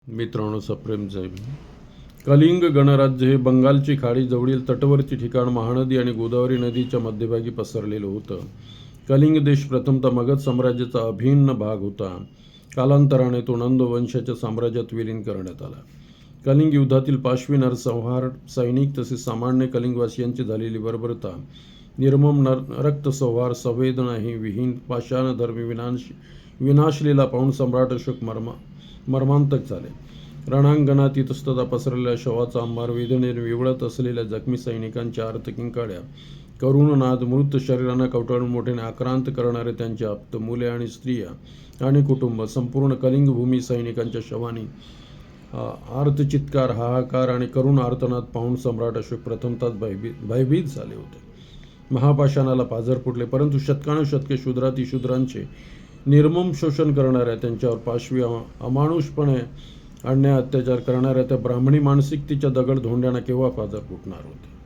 मित्रांनो, सप्रेम जय भीम. कलिंग गणराज्य हे बंगालची खाडी जवळील तटवर्ती ठिकाण महानदी आणि गोदावरी नदीच्या मध्यभागी पसरलेलं होतं. कलिंग देश प्रथमतः मगध साम्राज्याचा अभिन्न भाग होता. कालांतराने तो नंद वंशाच्या साम्राज्यात विलीन करण्यात आला. कलिंग युद्धातील पाशवी नरसंहार, सैनिक तसेच सामान्य कलिंगवासियांची झालेली बर्बरता, निर्मम रक्तसंहार, संवेदनाही विहीन पाषाणधर्मी विनाशलेला पाहून सम्राट अशोक मर्मांतक झाले. रणांगणात इतस्ततः पसरलेल्या शवाचा अंबार, वेदनेने विवळत असलेल्या जखमी सैनिकांच्या आर्तकिंकाळ्या, करुण नाद, मृत शरीरांना कवटाळून मोठ्याने आक्रांत करणारे त्यांचे आप्त, मुले आणि स्त्रिया आणि कुटुंब, संपूर्ण कलिंगभूमी सैनिकांच्या शवानी आर्तचित्कार, हाहाकार आणि करुण आर्तनाद पाहून सम्राट अशोक प्रथमतःच भयभीत झाले होते. महापाषाणाला पाझर फुटले, परंतु शतकानुशतके शूद्रांचे निर्मम शोषण करणाऱ्या, त्यांच्यावर पाशवी अमानुषपणे अन्याय अत्याचार करणाऱ्या त्या ब्राह्मणी मानसिकतेच्या दगड धोंड्यांना केव्हा पाझर फुटणार होते.